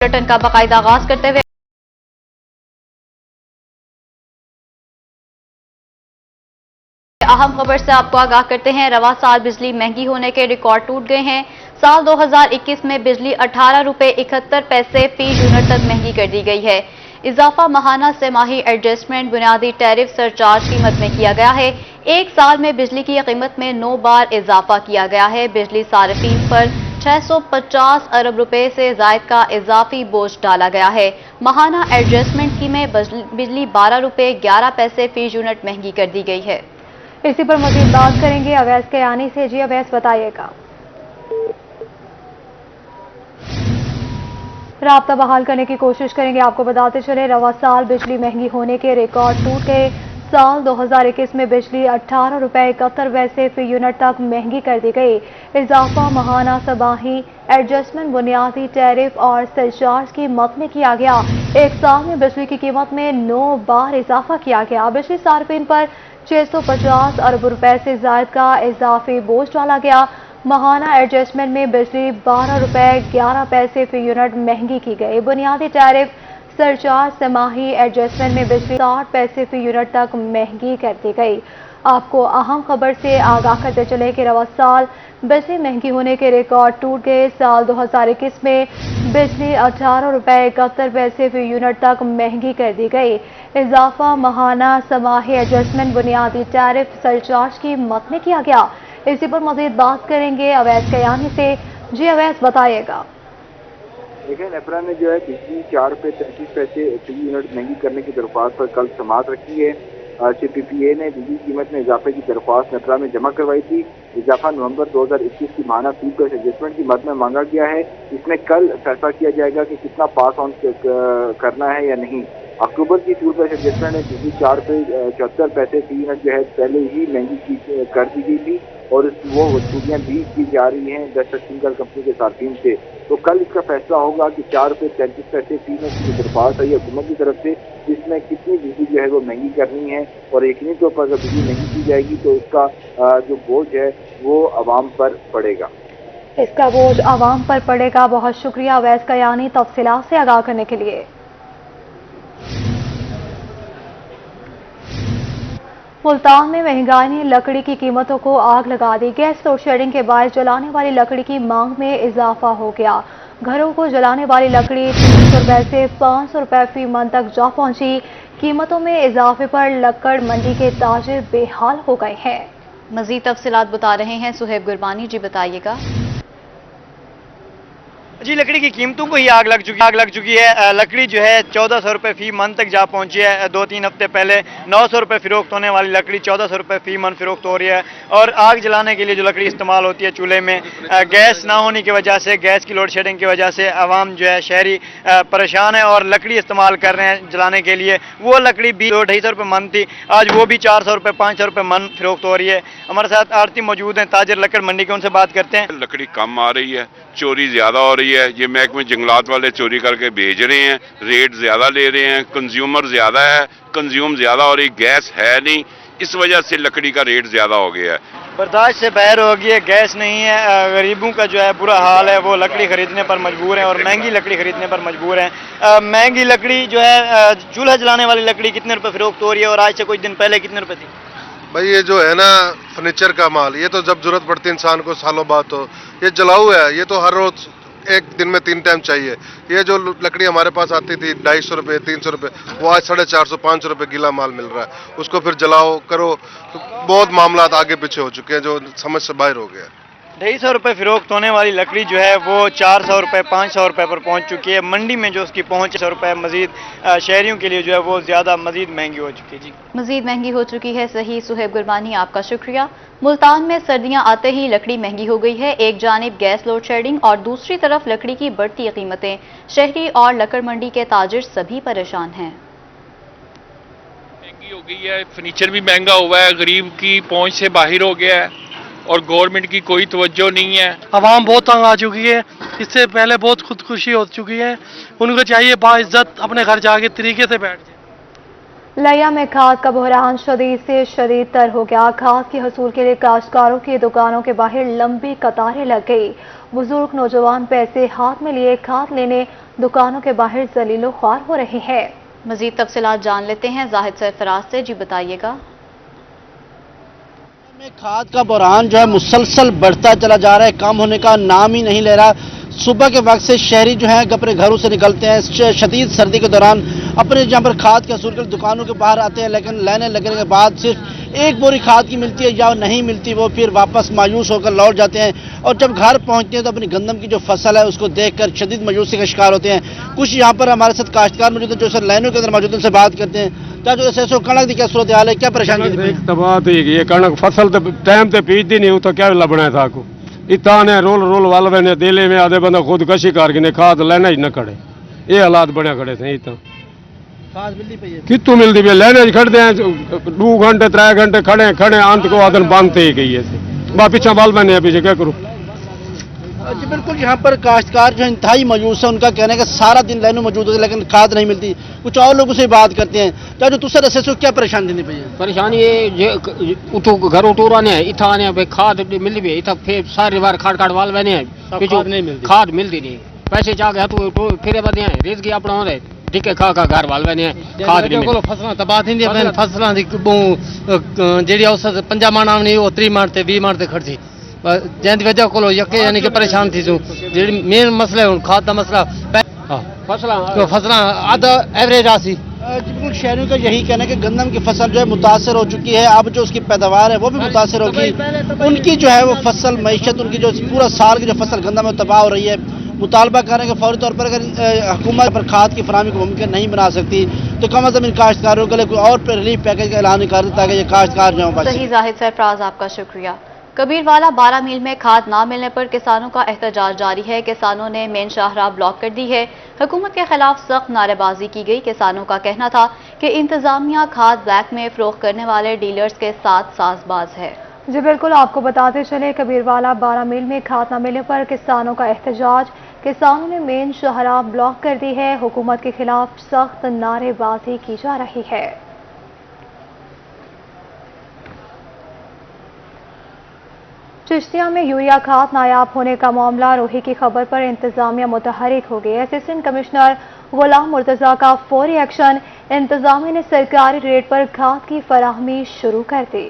Bulletin का बाकायदा आगाज करते हुए अहम खबर से आपको आगाह करते हैं। रवा साल बिजली महंगी होने के रिकॉर्ड टूट गए हैं। साल 2021 में बिजली 18 रुपए 71 पैसे फी यूनिट तक महंगी कर दी गई है। इजाफा माहाना से माही एडजस्टमेंट बुनियादी टैरिफ सरचार्ज कीमत में किया गया है। एक साल में बिजली की कीमत में 9 बार इजाफा किया गया है। बिजली सार्फिन पर 650 अरब रुपए से जायद का इजाफी बोझ डाला गया है। माहाना एडजस्टमेंट की में बिजली 12 रुपए 11 पैसे फी यूनिट महंगी कर दी गई है। इसी पर मजीद बात करेंगे अवैस कयानी से। जी अवैस, बताइएगा। राब्ता बहाल करने की कोशिश करेंगे। आपको बताते चले, रवा साल बिजली महंगी होने के रिकॉर्ड टूट गए। साल 2021 में बिजली 18 रुपए 71 पैसे फी यूनिट तक महंगी कर दी गई। इजाफा माहाना सबाही एडजस्टमेंट बुनियादी टैरिफ और सरचार्ज की मद में किया गया। एक साल में बिजली की कीमत में 9 बार इजाफा किया गया। बिजली सार्फिन पर 650 अरब रुपए से जायद का इजाफी बोझ डाला गया। माहाना एडजस्टमेंट में बिजली 12 रुपए 11 पैसे फी यूनिट महंगी की गई। बुनियादी टैरिफ सरचार्ज समाही एडजस्टमेंट में बिजली 60 पैसे फी यूनिट तक महंगी कर दी गई। आपको अहम खबर से आगाह करते चले कि रवा साल बिजली महंगी होने के रिकॉर्ड टूट गए। साल 2021 में बिजली 18 रुपए 71 पैसे फी यूनिट तक महंगी कर दी गई। इजाफा माहाना समाही एडजस्टमेंट बुनियादी टैरिफ सरचार्ज की मद में किया गया। इसी पर मजीद बात करेंगे अवैस कयानी से। जी अवैस, बताइएगा। देखिए, नेपरा ने जो है बिजली 4 रुपए 33 पैसे फी यूनिट महंगी करने की दरख्वास्त पर कल समाअत रखी है। CPPA ने बिजली कीमत में इजाफे की दरख्वास्त नेपरा में जमा करवाई थी। इजाफा नवंबर 2021 की माहाना फी पर एडजस्टमेंट की मद में मांगा गया है। इसमें कल फैसला किया जाएगा कि कितना पास ऑन करना है या नहीं। अक्टूबर की फ्यूल प्राइस एडजस्टमेंट में बिजली 4 रुपए 74 पैसे फी यूनिट जो है पहले ही महंगी कर दी गई थी और वो वसूलियाँ भी की जा रही हैं दस्तक सिंगल कंपनी के सार्फिन से। तो कल इसका फैसला होगा कि 4 रुपए 33 पैसे फी यूनिट की दरख्वास्त आई हुकूमत की तरफ से, जिसमें कितनी बिजली जो है वो महंगी करनी है और यकीनी तौर पर अगर बिजली महंगी की जाएगी तो इसका जो बोझ है वो आवाम पर पड़ेगा। इसका बोझ आवाम पर पड़ेगा। बहुत शुक्रिया अवैस कयानी तफसीलात से आगाह करने के लिए। मुल्तान में महंगाई ने लकड़ी की कीमतों को आग लगा दी। गैस लोड शेडिंग के बाद जलाने वाली लकड़ी की मांग में इजाफा हो गया। घरों को जलाने वाली लकड़ी 300 रुपए से 500 रुपए फी मन तक जा पहुंची। कीमतों में इजाफे पर लक्कड़ मंडी के ताजिर बेहाल हो गए हैं। मजीद तफसीलात बता रहे हैं सुहेब गुरबानी। जी बताइएगा। जी, लकड़ी की कीमतों को ही आग लग चुकी है। लकड़ी जो है 1400 रुपये फी मन तक जा पहुंची है। 2-3 हफ्ते पहले 900 रुपये फिरोख्त होने वाली लकड़ी 1400 रुपये फी मन फिरोख्त हो रही है। और आग जलाने के लिए जो लकड़ी इस्तेमाल होती है चूल्हे में, गैस ना होने की वजह से, गैस की लोड शेडिंग की वजह से आवाम जो है शहरी परेशान है और लकड़ी इस्तेमाल कर रहे हैं जलाने के लिए। वो लकड़ी भी 200-250 रुपये मन थी, आज वो भी 400 रुपये 500 रुपये मन फिरोख्त हो रही है। हमारे साथ आरती मौजूद हैं ताजिर लकड़ मंडी के, उनसे बात करते हैं। लकड़ी कम आ रही है, चोरी ज्यादा हो रही है। ये महकमे जंगलात वाले चोरी करके भेज रहे हैं, रेट ज्यादा ले रहे हैं, कंज्यूमर ज्यादा है, कंज्यूम ज्यादा हो रही, गैस है नहीं, इस वजह से लकड़ी का रेट ज्यादा हो गया है। बर्दाश्त से बाहर हो गई है, गैस नहीं है। गरीबों का जो है बुरा हाल है, वो लकड़ी खरीदने पर मजबूर हैं और महंगी लकड़ी खरीदने पर मजबूर हैं। महंगी लकड़ी जो है, चूल्हा जलाने वाली लकड़ी कितने रुपए फिरोख्त हो रही है और आज से कुछ दिन पहले कितने रुपए थी? भाई ये जो है ना फर्नीचर का माल, ये तो जब जरूरत पड़ती है इंसान को सालों बाद, तो ये जलाऊ है, ये तो हर रोज एक दिन में 3 टाइम चाहिए। ये जो लकड़ी हमारे पास आती थी 250 रुपये 300 रुपये, वो आज 450-500 रुपये गीला माल मिल रहा है। उसको फिर जलाओ करो तो बहुत मामला आगे पीछे हो चुके हैं, जो समझ से बाहर हो गया। 250 रुपये फिरोख्त होने वाली लकड़ी जो है वो 400 रुपये 500 रुपये पर पहुंच चुकी है। मंडी में जो उसकी पहुंच 100 रुपये मजीद शहरियों के लिए जो है वो ज़्यादा मजीद महंगी हो चुकी है। जी, मजीद महंगी हो चुकी है। सही सुहेब गुरबानी, आपका शुक्रिया। मुल्तान में सर्दियां आते ही लकड़ी महंगी हो गई है। एक जानिब गैस लोड शेडिंग और दूसरी तरफ लकड़ी की बढ़ती कीमतें। शहरी और लकड़ मंडी के ताजिर सभी परेशान हैं। महंगी हो गई है, फर्नीचर भी महंगा हुआ है, गरीब की पहुंच से बाहर हो गया है और गवर्नमेंट की कोई तवज्जो नहीं है। आवाम बहुत तंग आ चुकी है, इससे पहले बहुत खुदकुशी हो चुकी है। उनको चाहिए बाइज्जत अपने घर जाके तरीके से बैठ जाए। लिया में खाद का बहरान शदीद से शदीद तर हो गया। खाद के हसूल के लिए काश्तकारों की दुकानों के बाहर लंबी कतारें लग गई। बुजुर्ग नौजवान पैसे हाथ में लिए खाद लेने दुकानों के बाहर जलीलो ख्वार हो रहे हैं। मजीद तफसीलात जान लेते हैं जाहिद सरफराज से। जी बताइएगा। में खाद का बुरहान जो है मुसलसल बढ़ता चला जा रहा है, कम होने का नाम ही नहीं ले रहा। सुबह के वक्त से शहरी जो है अपने घरों से निकलते हैं, शदीद सर्दी के दौरान अपने जहाँ पर खाद के हसूल कर दुकानों के बाहर आते हैं, लेकिन लाइनें लगने के बाद सिर्फ एक बोरी खाद की मिलती है या नहीं मिलती, वो फिर वापस मायूस होकर लौट जाते हैं। और जब घर पहुँचते हैं तो अपनी गंदम की जो फसल है उसको देखकर शदीद मायूसी का शिकार होते हैं। कुछ यहाँ पर हमारे साथ काश्तकार मौजूद है जो सर लाइनों के अंदर मौजूद, उनसे बात करते हैं। क्या जो ऐसे कणक की क्या सूरत हाल है, क्या परेशानी थी? बात ये कणक फसल तो टाइम से पीजती नहीं, तो क्या लबना है था को इतना ने रोल वालवे ने दिले में आधे बंदा खुदकशी करके ने खाद लेना ही न खड़े, ये हालात बने खड़े थे। इतना खाद मिलती पई है कितों मिलती पई, लेने खड़ते हैं 2 घंटे 3 घंटे खड़े अंत को आदन बांधते ही गई है पीछा बाल मैंने पीछे क्या करूँ। जी बिल्कुल, यहाँ पर काश्तकार जो इंतहाई मायूस है, उनका कहना है कि सारा दिन लाइनों मौजूद होती है लेकिन खाद नहीं मिलती। कुछ और लोगों से बात करते हैं। क्या जो तुझसे रसे सो क्या परेशानी थी भैया? परेशानी ये उठो घर उठो आने है इतना आने भाई खाद मिलती भी इतना फिर सारी बार खाड़ वाल बने हैं खाद मिलती नहीं, पैसे चाह गया तो फिर बदे हैं रेज की अपना हो रहे ठीक है खा घर वाल बने खाद फसलों तबाह थी फसलों की जी औसत 50 मण आनी 30 मण से 20 मण से खर्ची जैसी वजह को यके यानी कि परेशान थी जी मेन मसला है खाद का मसला फसल आधा एवरेज आसी। बिल्कुल शहरियों का यही कहना है कि गंदम की फसल जो है मुतासर हो चुकी है, अब जो उसकी पैदावार है वो भी मुतासर होगी। उनकी जो है वो फसल मईशत उनकी जो पूरा साल की जो फसल गंदम है तबाह हो रही है। मुतालबा कर रहे हैं कि फौरी तौर पर अगर हुकूमत पर खाद की फराहमी को मुमकिन नहीं बना सकती तो कम अज़ कम इन काश्तकारों के लिए कोई और रिलीफ पैकेज का ऐलान कर देता है कि ये काश्तकार जो है। सही जाहिद सरफराज, आपका शुक्रिया। कबीरवाला 12 मील में खाद ना मिलने पर किसानों का एहतजाज जारी है। किसानों ने मेन शाहराह ब्लॉक कर दी है। हुकूमत के खिलाफ सख्त नारेबाजी की गई। किसानों का कहना था कि इंतजामिया खाद ब्लैक में फरोख्त करने वाले डीलर्स के साथ साजबाज है। जी बिल्कुल, आपको बताते चले कबीरवाला 12 मील में खाद न मिलने पर किसानों का एहतजाज। किसानों ने मेन शाहराह ब्लॉक कर दी है। हुकूमत के खिलाफ सख्त नारेबाजी की जा रही है। चिश्तिया में यूरिया खाद नायाब होने का मामला रोही की खबर पर इंतजामिया मुतहरिक हो गई। असिस्टेंट कमिश्नर गुलाम मुर्तजा का फौरी एक्शन, इंतजामिया ने सरकारी रेट पर खाद की फराहमी शुरू कर दी।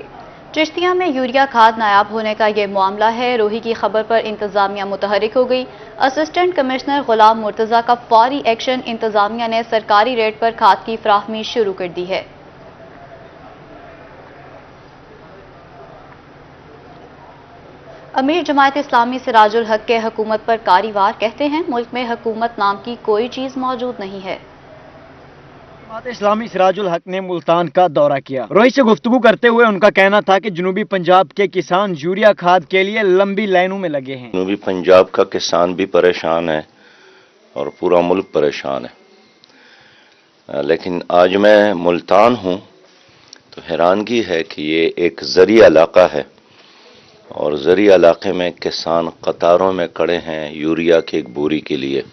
चिश्तिया में यूरिया खाद नायाब होने का ये मामला है। रोही की खबर पर इंतजामिया मुतहरिक हो गई। असिस्टेंट कमिश्नर गुलाम मुर्तजा का फौरी एक्शन, इंतजामिया ने सरकारी रेट पर खाद की फराहमी शुरू कर दी है। अमीर जमायत इस्लामी सिराजुल हक के हुकूमत पर कारीवार कहते हैं मुल्क में हुकूमत नाम की कोई चीज मौजूद नहीं है। जमात इस्लामी सिराजुल हक ने मुल्तान का दौरा किया। रोही से गुफ्तगू करते हुए उनका कहना था कि जनूबी पंजाब के किसान यूरिया खाद के लिए लंबी लाइनों में लगे हैं। जनूबी पंजाब का किसान भी परेशान है और पूरा मुल्क परेशान है, लेकिन आज मैं मुल्तान हूँ तो हैरानगी है कि ये एक ज़री इलाका है और ज़री इलाके में किसान कतारों में खड़े हैं यूरिया की एक बोरी के लिए,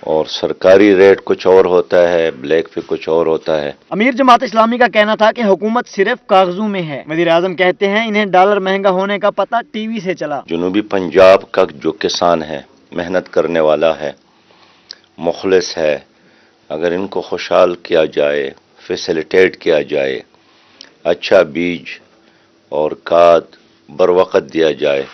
और सरकारी रेट कुछ और होता है, ब्लैक पे कुछ और होता है। अमीर जमात इस्लामी का कहना था कि हुकूमत सिर्फ कागजों में है। वज़ीर आज़म कहते हैं इन्हें डॉलर महंगा होने का पता टीवी से चला। जनूबी पंजाब का जो किसान है मेहनत करने वाला है, मुखलिस है, अगर इनको खुशहाल किया जाए, फैसिलिटेट किया जाए, अच्छा बीज और खाद बर वक़्त दिया जाए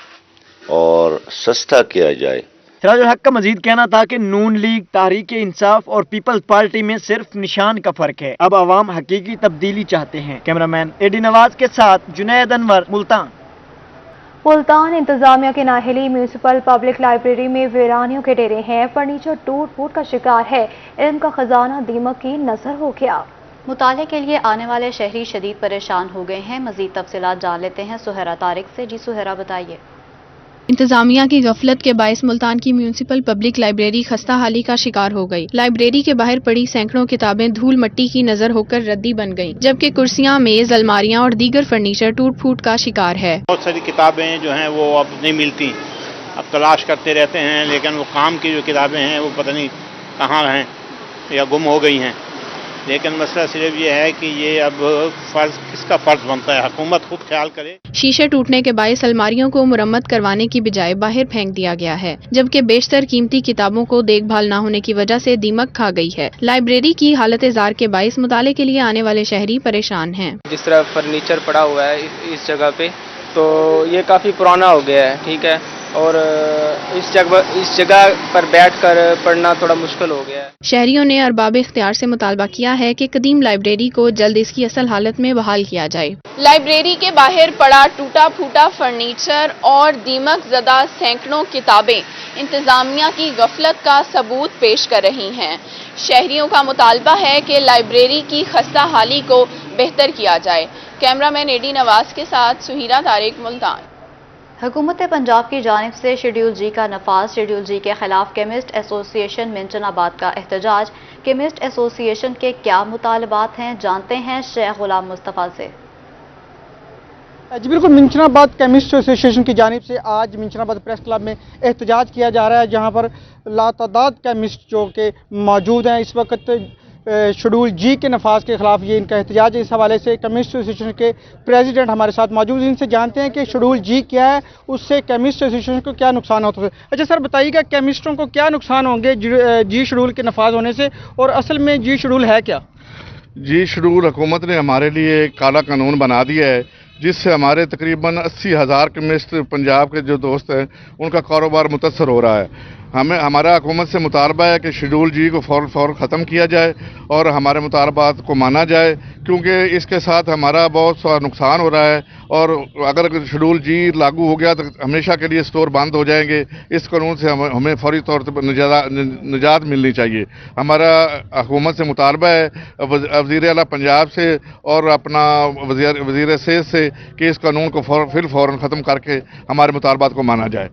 और सस्ता किया जाए। सिराजुल हक का मजीद कहना था कि नून लीग, तहरीक इंसाफ और पीपल्स पार्टी में सिर्फ निशान का फर्क है। अब आवाम हकीकी तब्दीली चाहते हैं। कैमरामैन एडी नवाज के साथ जुनैद अनवर, मुल्तान। मुल्तान इंतजामिया की नाहली म्यूनिसिपल पब्लिक लाइब्रेरी में वीरानियों के डेरे हैं। फर्नीचर टूट फूट का शिकार है। इल्म का खजाना दीमक की नजर हो गया। मुताले के लिए आने वाले शहरी शदीद परेशान हो गए हैं। मजीद तफसीलात जान लेते हैं सुहरा तारिक से। जी सुहरा, बताइए। इंतजामिया की गफलत के बायस मुल्तान की म्यूनिसिपल पब्लिक लाइब्रेरी खस्ता हाली का शिकार हो गई। लाइब्रेरी के बाहर पड़ी सैकड़ों किताबें धूल मट्टी की नजर होकर रद्दी बन गईं, जबकि कुर्सियां, मेज, अलमारियां और दीगर फर्नीचर टूट फूट का शिकार है। बहुत सारी किताबें जो हैं वो अब नहीं मिलती, अब तलाश करते रहते हैं, लेकिन वो काम की जो किताबें हैं वो पता नहीं कहाँ हैं या गुम हो गई हैं। लेकिन मसला सिर्फ ये है कि ये अब फर्ज किसका फर्ज बनता है, हुकूमत खुद ख्याल करे। शीशे टूटने के बायस अलमारियों को मुरम्मत करवाने की बजाय बाहर फेंक दिया गया है, जबकि बेशतर कीमती किताबों को देखभाल न होने की वजह से दीमक खा गई है। लाइब्रेरी की हालत जार के बायस मुताले के लिए आने वाले शहरी परेशान हैं। जिस तरह फर्नीचर पड़ा हुआ है इस जगह पे, तो ये काफ़ी पुराना हो गया है, ठीक है, और इस जगह पर बैठकर पढ़ना थोड़ा मुश्किल हो गया है। शहरियों ने अरबाब इख्तियार से मुतालबा किया है कि कदीम लाइब्रेरी को जल्द इसकी असल हालत में बहाल किया जाए। लाइब्रेरी के बाहर पड़ा टूटा फूटा फर्नीचर और दीमक ज़दा सैकड़ों किताबें इंतजामिया की गफलत का सबूत पेश कर रही हैं। शहरियों का मुतालबा है कि लाइब्रेरी की खस्ता हाली को बेहतर किया जाए। कैमरामैन एडी नवाज के साथ सुहीरा तारिक, मुल्तान। हुकूमत पंजाब की जानिब से शेड्यूल जी का नफाज। शेड्यूल जी के खिलाफ केमिस्ट एसोसिएशन मिंचनाबाद का एहतजाज। केमिस्ट एसोसिएशन के क्या मुतालबात हैं, जानते हैं शेख गुलाम मुस्तफ़ा से। जी बिल्कुल, मिंचनाबाद केमिस्ट एसोसिएशन की जानिब से आज मिंचनाबाद प्रेस क्लब में एहतजाज किया जा रहा है, जहां पर लातादाद केमिस्ट जो के मौजूद हैं। इस वक्त शेड्यूल जी के नफाज के खिलाफ ये इनका एहतजाज है। इस हवाले से केमिस्ट एसोसिएशन के प्रेसिडेंट हमारे साथ मौजूद हैं, इनसे जानते हैं कि शेड्यूल जी क्या है, उससे केमिस्ट एसोसिएशन को क्या नुकसान होता है। अच्छा सर, बताइएगा केमिस्टों को क्या नुकसान होंगे जी शेड्यूल के नफाज होने से, और असल में जी शेड्यूल है क्या? जी शेड्यूल हुकूमत ने हमारे लिए एक काला कानून बना दिया है, जिससे हमारे तकरीबन 80,000 केमिस्ट पंजाब के जो दोस्त हैं उनका कारोबार मुतासर हो रहा है। हमारा हुकूमत से मुतालबा है कि शेड्यूल जी को फौरन ख़त्म किया जाए और हमारे मुतालबात को माना जाए, क्योंकि इसके साथ हमारा बहुत सा नुकसान हो रहा है। और अगर शेड्यूल जी लागू हो गया तो हमेशा के लिए स्टोर बंद हो जाएंगे। इस कानून से हमें फौरी तौर पर निजात मिलनी चाहिए। हमारा हुकूमत से मुतालबा है, वज़ीर आला पंजाब से और अपना वज़ीर सेहत से, कि इस कानून को फिर फौरन ख़त्म करके हमारे मुतालबात को माना जाए।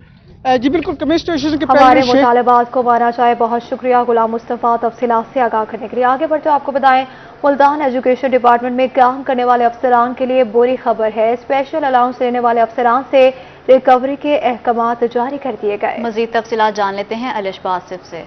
जी बिल्कुल, केमिस्ट एसोसिएशन के हमारे मुतालबात को माना जाए। बहुत शुक्रिया गुलाम मुस्तफ़ा तफसीलात से आगाह करने के लिए। आगे बढ़ते आपको बताएं, मुल्तान एजुकेशन डिपार्टमेंट में काम करने वाले अफसरान के लिए बुरी खबर है। स्पेशल अलाउंस लेने वाले अफसरान से रिकवरी के अहकामात जारी कर दिए गए। मजीद तफसीलात जान लेते हैं अलिशा आसिफ से।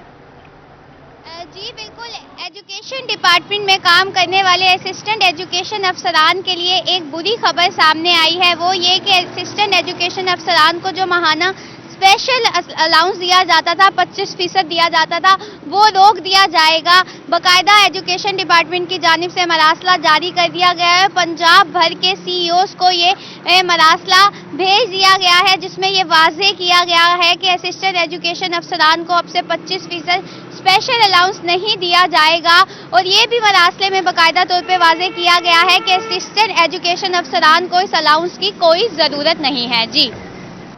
जी बिल्कुल, एजुकेशन डिपार्टमेंट में काम करने वाले असिस्टेंट एजुकेशन अफसरान के लिए एक बुरी खबर सामने आई है। वो ये कि असिस्टेंट एजुकेशन अफसरान को जो माहाना स्पेशल अलाउंस दिया जाता था, 25% दिया जाता था, वो रोक दिया जाएगा। बाकायदा एजुकेशन डिपार्टमेंट की जानिब से मरासला जारी कर दिया गया है। पंजाब भर के CEOs को ये मरासला भेज दिया गया है, जिसमें ये वाज़ेह किया गया है कि असिस्टेंट एजुकेशन अफसरान को अब से 25% स्पेशल अलाउंस नहीं दिया जाएगा। और ये भी मरासले में बाकायदा तौर पे वाज़ेह किया गया है कि असिस्टेंट एजुकेशन अफसरान को इस अलाउंस की कोई ज़रूरत नहीं है। जी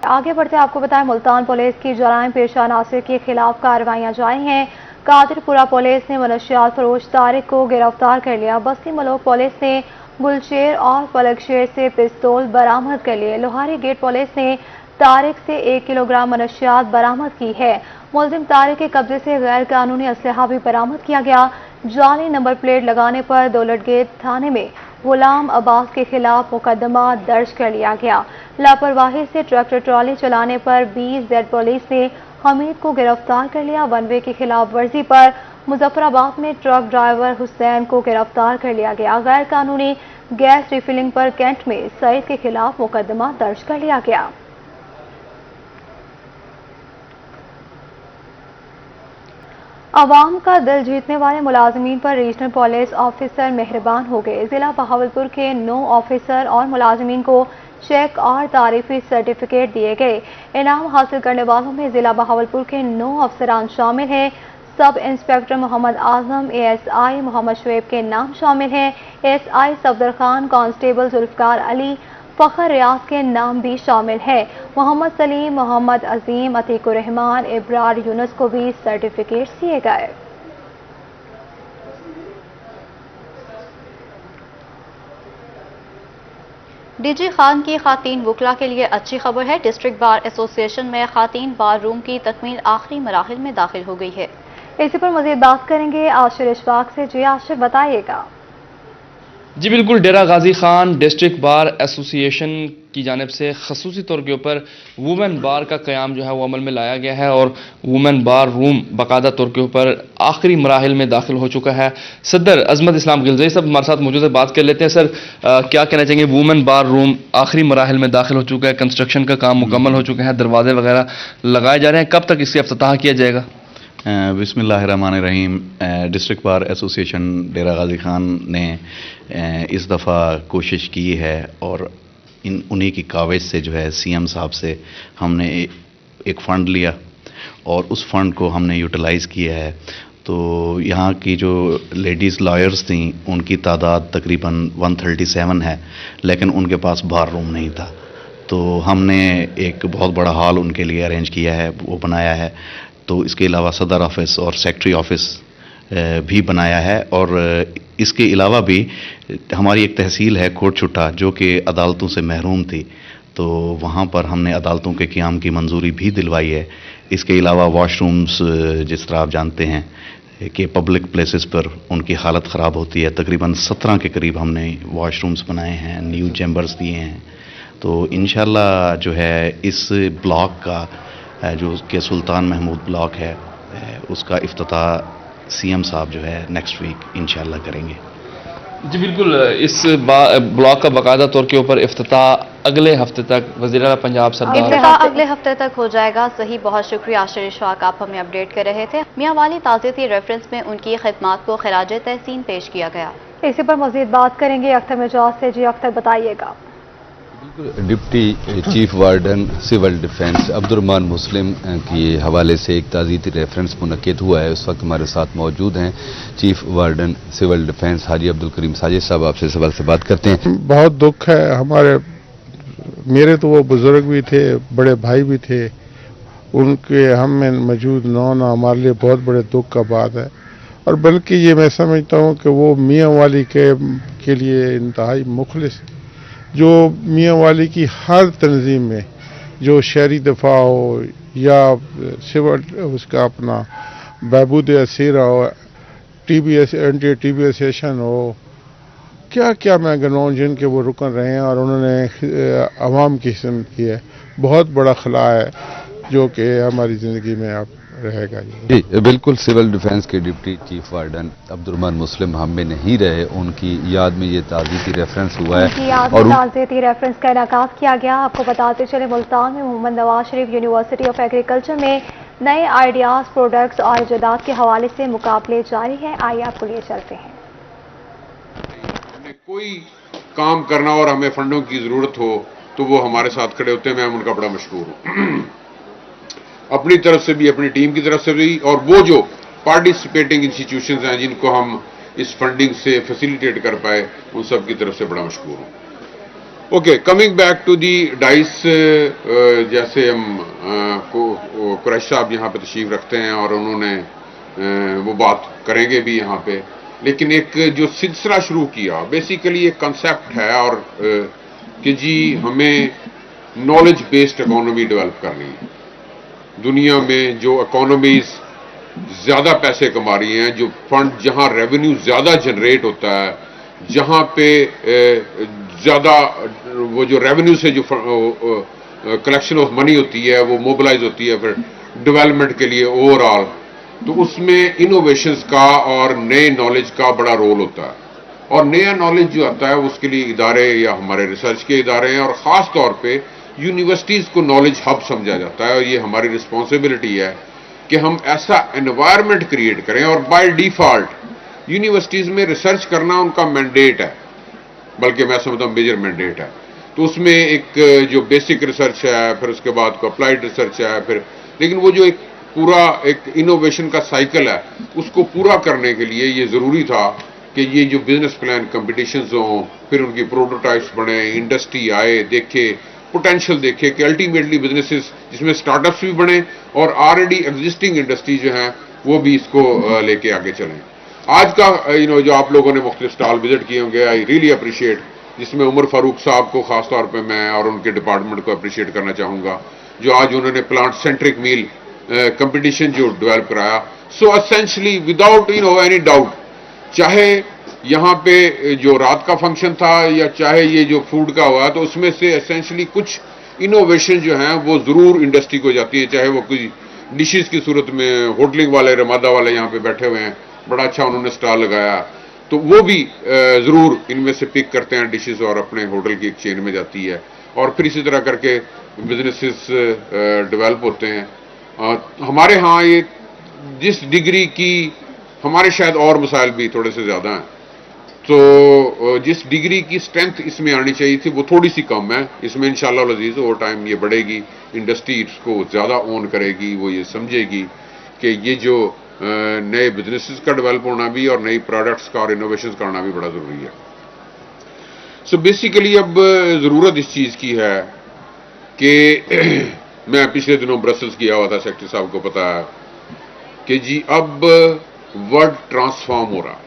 आगे बढ़ते आपको बताएं, मुल्तान पुलिस की जराइम पेशा नासिर के खिलाफ कार्रवाइयां जारी हैं। कादिरपुरा पुलिस ने मनशियात फरोश तारिक को गिरफ्तार कर लिया। बस्ती मलोक पुलिस ने गुलशेर और पलकशेर से पिस्तौल बरामद कर लिए। लोहारी गेट पुलिस ने तारिक से 1 किलोग्राम मनशियात बरामद की है। मुलजिम तारिक के कब्जे से गैर कानूनी असलहा भी बरामद किया गया। जाली नंबर प्लेट लगाने पर दौलतगेट थाने में गुलाम अब्बास के खिलाफ मुकदमा दर्ज कर लिया गया। लापरवाही से ट्रैक्टर ट्रॉली चलाने पर 20 जेड पुलिस ने हमीद को गिरफ्तार कर लिया। वन वे की खिलाफ वर्जी पर मुजफ्फराबाद में ट्रक ड्राइवर हुसैन को गिरफ्तार कर लिया गया। गैर कानूनी गैस रिफिलिंग पर कैंट में सईद के खिलाफ मुकदमा दर्ज कर लिया गया। अवाम का दिल जीतने वाले मुलाजमीन पर रीजनल पुलिस ऑफिसर मेहरबान हो गए। जिला बहावलपुर के 9 ऑफिसर और मुलाजमीन को चेक और तारीफी सर्टिफिकेट दिए गए। इनाम हासिल करने वालों में जिला बहावलपुर के 9 अफसरान शामिल हैं। Sub inspector Mohammad Azam, ASI Mohammad Shoaib के नाम शामिल हैं। ASI सफदर खान, कांस्टेबल जुल्फकार अली, फखर रियाज के नाम भी शामिल है। मोहम्मद सलीम, मोहम्मद अजीम, अतीकुर रहमान, इब्रार यूनुस को भी सर्टिफिकेट दिए गए। DG खान की खातीन वकला के लिए अच्छी खबर है। डिस्ट्रिक्ट बार एसोसिएशन में खातीन बार रूम की तकमील आखिरी मराहिल में दाखिल हो गई है। इसी पर मजीद बात करेंगे आशिर इशफाक से। जी आशिर, बताइएगा। جی بالکل، ڈیرہ غازی خان ڈسٹرکٹ بار ایسوسی ایشن کی جانب سے خصوصی طور کے اوپر وومن بار کا قیام جو ہے وہ عمل میں لایا گیا ہے اور وومن بار روم باقاعدہ طور کے اوپر آخری مراحل میں داخل ہو چکا ہے۔ صدر عظمت اسلام غلزئی صاحب ہمارے ساتھ موجود ہے، بات کر لیتے ہیں۔ سر، کیا کہنا چاہیں گے؟ وومن بار روم آخری مراحل میں داخل ہو چکا ہے، کنسٹرکشن کا کام مکمل ہو چکا ہے، دروازے وغیرہ لگائے جا رہے ہیں، کب تک اس کا افتتاح کیا جائے گا؟ بسم اللہ الرحمن الرحیم۔ ڈسٹرکٹ بار ایسوسی ایشن ڈیرہ غازی خان نے اس دفعہ کوشش کی ہے اور انہی کی کاوش سے جو ہے سی ایم صاحب سے ہم نے ایک فنڈ لیا اور اس فنڈ کو ہم نے یوٹیلائز کیا ہے۔ تو یہاں کی جو لیڈیز لائرز تھیں ان کی تعداد تقریباً 137 ہے، لیکن ان کے پاس بار روم نہیں تھا، تو ہم نے ایک بہت بڑا ہال ان کے لیے ارینج کیا ہے، وہ بنایا ہے۔ تو اس کے علاوہ صدر آفس اور سیکٹری آفس بھی بنایا ہے، اور اس کے علاوہ بھی ہماری ایک تحصیل ہے کوٹ چھٹا جو کہ عدالتوں سے محروم تھی، تو وہاں پر ہم نے عدالتوں کے قیام کی منظوری بھی دلوائی ہے۔ اس کے علاوہ واش رومز، جس طرح آپ جانتے ہیں کہ پبلک پلیسز پر ان کی حالت خراب ہوتی ہے، تقریباً 17 کے قریب ہم نے واش رومز بنائے ہیں، نیو چیمبرز دیے ہیں۔ تو انشاءاللہ جو ہے اس بلاک کا جو کہ سلطان محمود بلاک ہے، اس کا افتتاح سی ایم صاحب جو ہے نیکسٹ ویک انشاءاللہ کریں گے۔ جی بالکل، اس بلاک کا باقاعدہ طور کے اوپر افتتاح اگلے ہفتے تک وزیر اعلیٰ پنجاب سردار افتتاح اگلے ہفتے تک ہو جائے گا۔ صحیح، بہت شکریہ آشر اشفاق، آپ ہمیں اپڈیٹ کر رہے تھے۔ میاں والی تعزیتی ریفرنس میں ان کی خدمات کو خراج تحسین پیش کیا گیا۔ اسی پر مزید بات کریں گے اختر مجاز سے۔ جی اختر، بتائیے گا۔ Deputy chief warden civil defence Abdul Rahman Muslim کے حوالے سے ایک تعزیتی ریفرنس منعقد ہوا ہے۔ اس وقت ہمارے ساتھ موجود ہیں چیف وارڈن سول ڈیفنس حاجی عبدالکریم ساجد صاحب، آپ سے سوال سے بات کرتے ہیں۔ بہت دکھ ہے، میرے تو وہ بزرگ بھی تھے، بڑے بھائی بھی تھے، ان کے ہم میں موجود نہ ہونا ہمارے لیے بہت بڑے دکھ کا بات ہے، اور بلکہ یہ میں سمجھتا ہوں کہ وہ میاں والی کے لیے انتہائی مخلص، جو میاں والی کی ہر تنظیم میں، جو شہری دفاع ہو یا سول اس کا اپنا بہبود اسیرہ ہو، ٹی بی ایسوسیشن ہو، کیا کیا میں گنواؤں جن کے وہ رکن رہے ہیں، اور انہوں نے عوام کی خدمت کی ہے۔ بہت بڑا خلا ہے جو کہ ہماری زندگی میں اب رہے گا۔ جی بالکل، سول ڈیفنس کے ڈپٹی چیف وارڈن عبدالرحمان مسلم ہم میں نہیں رہے، ان کی یاد میں یہ تعزیتی ریفرنس ہوا ہے اور تعزیتی ریفرنس کا انعقاد کیا گیا۔ آپ کو بتاتے چلے ملتان میں محمد Nawaz Sharif university of agriculture میں نئے آئیڈیاز، پروڈکٹس اور ایجادات کے حوالے سے مقابلے جاری ہیں۔ آئیے آپ کو لیے چلتے ہیں۔ ہمیں کوئی کام کرنا اور ہمیں فنڈوں کی ضرورت ہو تو وہ ہمارے ساتھ کھڑے ہوتے ہیں، میں ان کا بڑا مشکور ہوں، اپنی طرف سے بھی، اپنی ٹیم کی طرف سے بھی، اور وہ جو پارٹیسپیٹنگ انسٹیٹیوشنز ہیں جن کو ہم اس فنڈنگ سے فیسیلیٹیٹ کر پائے، ان سب کی طرف سے بڑا مشکور ہوں۔ Okay, coming back to the dais, جیسے ہم قریش صاحب یہاں پہ تشریف رکھتے ہیں اور انہوں نے وہ بات کریں گے بھی یہاں پہ، لیکن ایک جو سلسلہ شروع کیا، بیسیکلی ایک کنسیپٹ ہے، اور کہ جی ہمیں نالج بیسڈ اکانومی ڈیولپ کرنی ہے۔ دنیا میں جو اکانومیز زیادہ پیسے کما رہی ہیں، جو فنڈ جہاں ریونیو زیادہ جنریٹ ہوتا ہے، جہاں پہ زیادہ وہ جو ریونیو سے جو کلیکشن آف منی ہوتی ہے وہ موبلائز ہوتی ہے پھر ڈیولپمنٹ کے لیے اوور آل، تو اس میں انوویشنز کا اور نئے نالج کا بڑا رول ہوتا ہے، اور نیا نالج جو آتا ہے اس کے لیے ادارے یا ہمارے ریسرچ کے ادارے ہیں، اور خاص طور پہ یونیورسٹیز کو نالج ہب سمجھا جاتا ہے، اور یہ ہماری رسپانسبلٹی ہے کہ ہم ایسا انوائرمنٹ کریٹ کریں، اور بائی ڈیفالٹ یونیورسٹیز میں ریسرچ کرنا ان کا مینڈیٹ ہے، بلکہ میں سمجھتا ہوں میجر مینڈیٹ ہے۔ تو اس میں ایک جو بیسک ریسرچ ہے، پھر اس کے بعد کو اپلائیڈ ریسرچ ہے، پھر لیکن وہ جو ایک پورا ایک انوویشن کا سائیکل ہے، اس کو پورا کرنے کے لیے یہ ضروری تھا کہ یہ جو بزنس پلان کمپٹیشنز ہوں، پھر ان کی پروٹوٹائپس بنے، انڈسٹری آئے، دیکھے، پوٹینشیل دیکھے کہ الٹیمیٹلی بزنسز جس میں سٹارٹ اپس بھی بنے اور آلریڈی ایگزسٹنگ انڈسٹری جو ہیں وہ بھی اس کو لے کے آگے چلیں۔ آج کا جو آپ لوگوں نے مختلف سٹال وزٹ کیے ہوں گے، آئی ریئلی اپریشیٹ، جس میں عمر فاروق صاحب کو خاص طور پہ میں اور ان کے ڈپارٹمنٹ کو اپریشیٹ کرنا چاہوں گا، جو آج انہوں نے پلانٹ سینٹرک میل کمپٹیشن جو ڈیولپ کرایا۔ So essentially without any doubt, چاہے यहाँ पे जो रात का फंक्शन था या चाहे ये जो फूड का हुआ, तो उसमें से एसेंशली कुछ इनोवेशन जो हैं वो ज़रूर इंडस्ट्री को जाती है, चाहे वो कोई डिशेस की सूरत में होटलिंग वाले, रमादा वाले यहाँ पे बैठे हुए हैं, बड़ा अच्छा उन्होंने स्टॉल लगाया, तो वो भी ज़रूर इनमें से पिक करते हैं डिशेस और अपने होटल की एक चेन में जाती है, और फिर इसी तरह करके बिजनेसेस डेवलप होते हैं। हमारे यहाँ ये जिस डिग्री की, हमारे शायद और मसाइल भी थोड़े से ज़्यादा हैं, तो जिस डिग्री की स्ट्रेंथ इसमें आनी चाहिए थी वो थोड़ी सी कम है। इसमें इंशाल्लाह अज़ीज़ ओवर टाइम ये बढ़ेगी, इंडस्ट्री इसको ज़्यादा ओन करेगी, वो ये समझेगी कि ये जो नए बिजनेसेस का डेवलप होना भी और नई प्रोडक्ट्स का और इनोवेशंस का आना भी बड़ा ज़रूरी है। सो बेसिकली अब ज़रूरत इस चीज़ की है कि मैं पिछले दिनों ब्रसल्स गया हुआ था, सेक्रेटरी साहब को पता है कि जी अब वर्ल्ड ट्रांसफॉर्म हो रहा है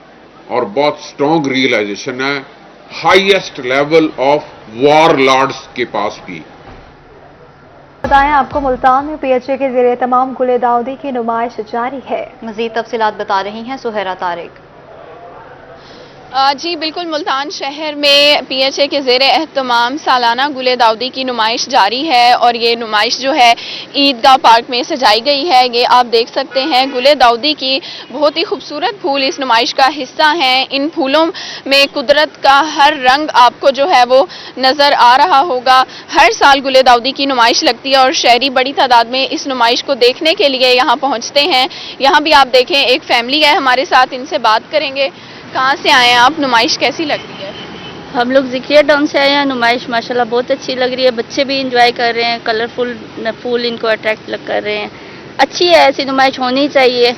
और बहुत स्ट्रॉन्ग रियलाइजेशन है highest level of warlords के पास भी। बताएं आपको मुल्तान में पीएचए के ज़ेरे तमाम गुले दाऊदी की नुमाइश जारी है। मजीद तफसीलात बता रही हैं सुहैरा तारिक। जी बिल्कुल, मुल्तान शहर में पीएचए के ज़ेरे एहतमाम सालाना गुले दाऊदी की नुमाइश जारी है और ये नुमाइश जो है ईदगाह पार्क में सजाई गई है। ये आप देख सकते हैं गुले दाऊदी की बहुत ही खूबसूरत फूल इस नुमाइश का हिस्सा हैं। इन फूलों में कुदरत का हर रंग आपको जो है वो नज़र आ रहा होगा। हर साल गुले दाऊदी की नुमाइश लगती है और शहरी बड़ी तादाद में इस नुमाइश को देखने के लिए यहाँ पहुँचते हैं। यहाँ भी आप देखें एक फैमिली है हमारे साथ, इनसे बात करेंगे। कहाँ से आए हैं आप? नुमाइश कैसी लगती है? हम लोग ज़िक्रिया टाउन से आए हैं। नुमाइश माशाल्लाह बहुत अच्छी लग रही है, बच्चे भी इंजॉय कर रहे हैं, कलरफुल फूल इनको अट्रैक्ट कर रहे हैं। अच्छी है, ऐसी नुमाइश होनी चाहिए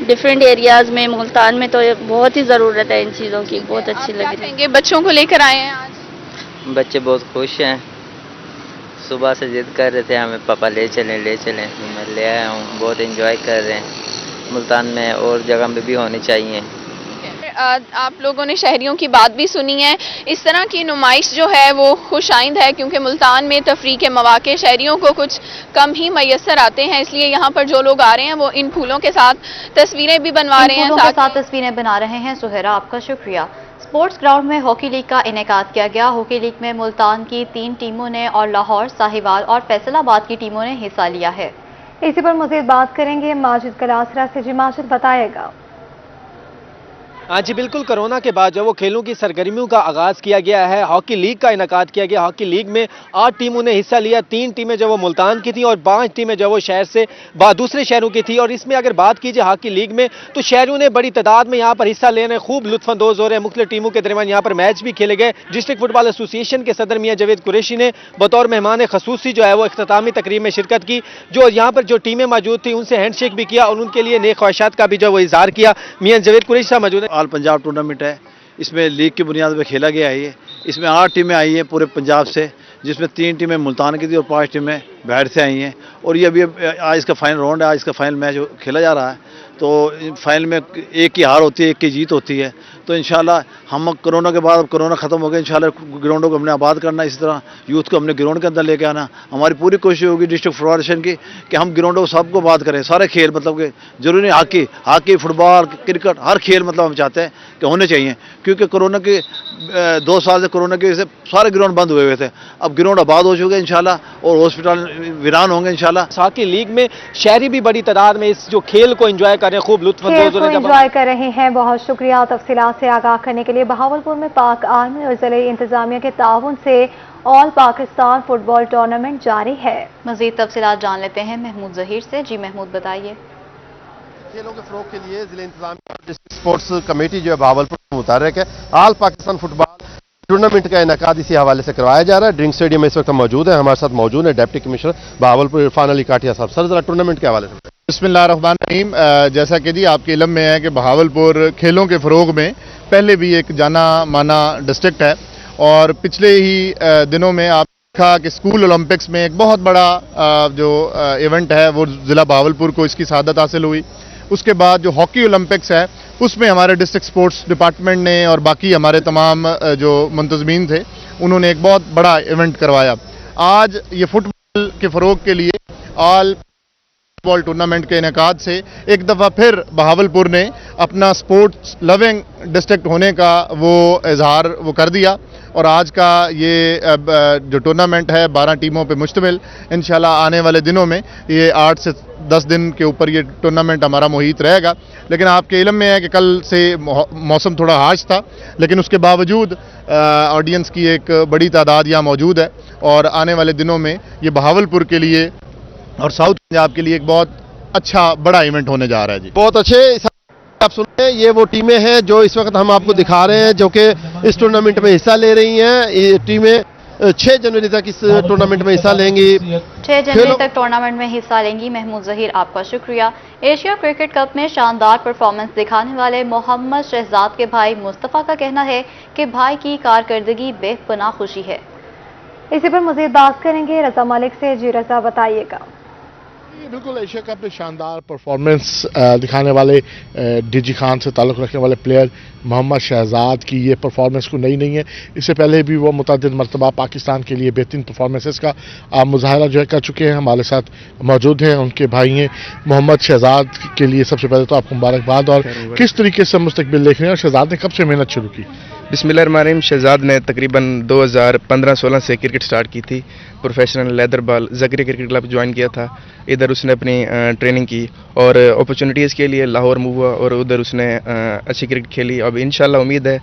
डिफरेंट एरियाज़ में। मुल्तान में तो बहुत ही ज़रूरत है इन चीज़ों की, बहुत अच्छी लग रही है। बच्चों को लेकर आए हैं आज? बच्चे बहुत खुश हैं, सुबह से जिद कर रहे थे हमें पापा ले चलें ले चलें, मैं ले आया हूँ, बहुत इंजॉय कर रहे हैं। मुल्तान में और जगह में भी होनी चाहिए। आप लोगों ने शहरियों की बात भी सुनी है। इस तरह की नुमाइश जो है वो खुशाइंद है क्योंकि मुल्तान में तफरीह के मौके शहरियों को कुछ कम ही मैसर आते हैं, इसलिए यहाँ पर जो लोग आ रहे हैं वो इन फूलों के साथ तस्वीरें भी बनवा रहे हैं, साथ तस्वीरें बना रहे हैं। सुहैरा आपका शुक्रिया। स्पोर्ट्स ग्राउंड में हॉकी लीग का इनेकाद किया गया। हॉकी लीग में मुल्तान की 3 टीमों ने और लाहौर, साहिवाल और फैसलाबाद की टीमों ने हिस्सा लिया है। इसी पर मज़ीद बात करेंगे माजिद कलासरा से। जी माजिद बताएगा। हाँ जी बिल्कुल, कोरोना के बाद जो वो खेलों की सरगर्मियों का आगाज़ किया गया है, हॉकी लीग का इनेकाद किया गया। हॉकी लीग में 8 टीमों ने हिस्सा लिया। 3 टीमें जो वो मुल्तान की थी और 5 टीमें जो वो शहर से दूसरे शहरों की थी। और इसमें अगर बात कीजिए हॉकी लीग में तो शहरों ने बड़ी तादाद में यहाँ पर हिस्सा ले रहे हैं, खूब लुत्फानंदोज़ हो रहे हैं। मुख्तलिफ टीमों के दरमियान यहाँ पर मैच भी खेले गए। डिस्ट्रिक्ट फुटबॉल एसोसिएशन के सदर मियां जावेद कुरैशी ने बतौर मेहमान खसूसी जो है वो इख्तितामी तकरीब में शिरकत की। जो यहाँ पर जो टीमें मौजूद थी उनसे हैंडशेक भी किया और उनके लिए नेक ख्वाहिशात का भी जो वो इजहार किया। मियां जावेद कुरैशी साहब मौजूद है। ऑल पंजाब टूर्नामेंट है, इसमें लीग की बुनियाद पर खेला गया है। इसमें 8 टीमें आई हैं पूरे पंजाब से, जिसमें 3 टीमें मुल्तान की थी और 5 टीमें बाहर से आई हैं। और ये अभी आज इसका फाइनल राउंड है, आज इसका फाइनल मैच खेला जा रहा है। तो फाइनल में एक की हार होती है, एक की जीत होती है। तो इंशाल्लाह हम कोरोना के बाद, अब कोरोना ख़त्म हो गया, इंशाल्लाह ग्राउंडों को हमने आबाद करना, इसी तरह यूथ को हमने ग्राउंड के अंदर लेके आना। हमारी पूरी कोशिश होगी डिस्ट्रिक्ट फुटबॉल की कि हम ग्राउंडों को सबको आबाद करें, सारे खेल, मतलब कि जरूरी नहीं हॉकी फुटबॉल क्रिकेट, हर खेल मतलब हम चाहते हैं कि होने चाहिए। क्योंकि कोरोना के 2 साल से कोरोना की वजह से सारे ग्राउंड बंद हुए थे, अब ग्राउंड आबाद हो चुके हैं इंशाल्लाह और हॉस्पिटल वीरान होंगे इंशाल्लाह। हॉकी लीग में शहरी भी बड़ी तादाद में इस जो खेल को एंजॉय कर रहे हैं, खूब लुत्फानंदोज़ एंजॉय कर रहे हैं। बहुत शुक्रिया तफसीलात से आगाह करने के लिए। बहावलपुर में पाक आर्मी और जिले इंतजामिया के ताउन से ऑल पाकिस्तान फुटबॉल टूर्नामेंट जारी है। मजीद तफसीलात जान लेते हैं महमूद जहीर से। जी महमूद बताइए। खेलों के फरोग के लिए जिले इंतजामिया और डिस्ट्रिक्ट स्पोर्ट्स कमेटी जो है बहावलपुर में मुतहर्रिक है। ऑल पाकिस्तान फुटबॉल टूर्नामेंट का इनेकाद इसी हवाले से करवाया जा रहा है। ड्रिंक स्टेडियम में इस वक्त मौजूद है। हमारे साथ मौजूद है डिप्टी कमिश्नर बहावलपुर इरफान अली काठिया साहब। सर जरा टूर्नामेंट के हवाले से। बिस्मिल्लाहिर्रहमानिर्रहीम। जैसा कि जी आपके इल्म में है कि बहावलपुर खेलों के फरोग में पहले भी एक जाना माना डिस्ट्रिक्ट है और पिछले ही दिनों में आप देखा कि स्कूल ओलंपिक्स में एक बहुत बड़ा जो इवेंट है वो ज़िला बहावलपुर को इसकी सआदत हासिल हुई। उसके बाद जो हॉकी ओलंपिक्स है उसमें हमारे डिस्ट्रिक्ट स्पोर्ट्स डिपार्टमेंट ने और बाकी हमारे तमाम जो मुंतज़मीन थे उन्होंने एक बहुत बड़ा इवेंट करवाया। आज ये फुटबॉल के फ़रोग के लिए ऑल बॉल टूर्नामेंट के इनेकाद से एक दफ़ा फिर बहावलपुर ने अपना स्पोर्ट्स लविंग डिस्ट्रिक्ट होने का वो इजहार वो कर दिया और आज का ये जो टूर्नामेंट है 12 टीमों पे मुश्तमिल, इंशाल्लाह आने वाले दिनों में ये 8 से 10 दिन के ऊपर ये टूर्नामेंट हमारा मुहित रहेगा। लेकिन आपके इल्म में है कि कल से मौसम थोड़ा हाश था, लेकिन उसके बावजूद ऑडियंस की एक बड़ी तादाद यहाँ मौजूद है और आने वाले दिनों में ये बहावलपुर के लिए और साउथ पंजाब के लिए एक बहुत अच्छा बड़ा इवेंट होने जा रहा है जी। बहुत अच्छे आप सुन रहे हैं, ये वो टीमें हैं जो इस वक्त हम आपको दिखा रहे हैं जो कि इस टूर्नामेंट में हिस्सा ले रही हैं। ये टीमें 6 जनवरी तक इस टूर्नामेंट में हिस्सा लेंगी। 6 जनवरी तक टूर्नामेंट में हिस्सा लेंगी। महमूद जहीर, आपका शुक्रिया। एशिया क्रिकेट कप में शानदार परफॉर्मेंस दिखाने वाले मोहम्मद शहजाद के भाई मुस्तफ़ा का कहना है कि भाई की कारकर्दगी बेपनाह खुशी है। इसी पर मजीद बात करेंगे रजा मलिक से। जी रजा, बताइएगा। बिल्कुल, एशिया कप में शानदार परफॉर्मेंस दिखाने वाले डीजी खान से ताल्लुक़ रखने वाले प्लेयर मोहम्मद शहजाद की ये परफॉर्मेंस को नई नहीं है। इससे पहले भी वो मुतअद्दिद मरतबा पाकिस्तान के लिए बेहतरीन परफॉर्मेंसेस का मुजाहरा जो है कर चुके हैं। हमारे साथ मौजूद हैं उनके भाई हैं मोहम्मद शहजाद के लिए सबसे पहले तो आपको मुबारकबाद। और किस तरीके से मुस्तकबिल देख रहे हैं और शहजाद ने कब से मेहनत शुरू की? बिस्मिल्लाहिर्रहमानिर्रहीम। शहजाद ने तकरीबन 2015-16 से क्रिकेट स्टार्ट की थी। Professional leather ball Zakaria cricket club join किया था। इधर उसने अपनी ट्रेनिंग की और अपॉर्चुनिटीज़ के लिए लाहौर मूव हुआ और उधर उसने अच्छी क्रिकेट खेली। अब इंशाल्लाह उम्मीद है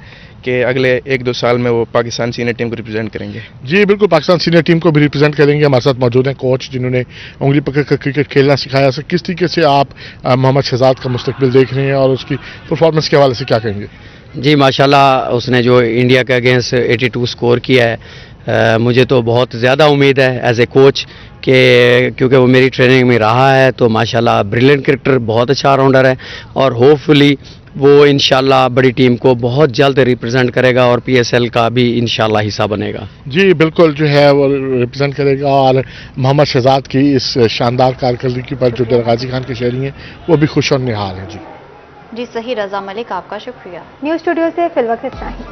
कि अगले 1-2 साल में वो पाकिस्तान सीनियर टीम को रिप्रेजेंट करेंगे। जी बिल्कुल, पाकिस्तान सीनियर टीम को भी रिप्रेजेंट करेंगे। हमारे साथ मौजूद हैं कोच जिन्होंने उंगली पकड़ कर क्रिकेट खेलना सिखाया। सर, किस तरीके से आप मोहम्मद शहजाद का मुस्तकबिल देख रहे हैं और उसकी परफॉर्मेंस के हवाले से क्या कहेंगे? जी माशाल्लाह, उसने जो इंडिया के अगेंस्ट 82 स्कोर किया है, मुझे तो बहुत ज़्यादा उम्मीद है एज ए कोच कि क्योंकि वो मेरी ट्रेनिंग में रहा है तो माशाल्लाह ब्रिलियंट क्रिकेटर, बहुत अच्छा ऑलराउंडर है और होपफुली वो इंशाल्लाह बड़ी टीम को बहुत जल्द रिप्रेजेंट करेगा और PSL का भी इंशाल्लाह हिस्सा बनेगा। जी बिल्कुल, जो है वो रिप्रेजेंट करेगा और मोहम्मद शहजाद की इस शानदार कारकर्दगी पर जो डेरा गाजी खान के शहरी हैं वो भी खुश और निहाल हैं। जी सही। रजा मलिक, आपका शुक्रिया। न्यूज़ स्टूडियो से फिलहाल इतना ही।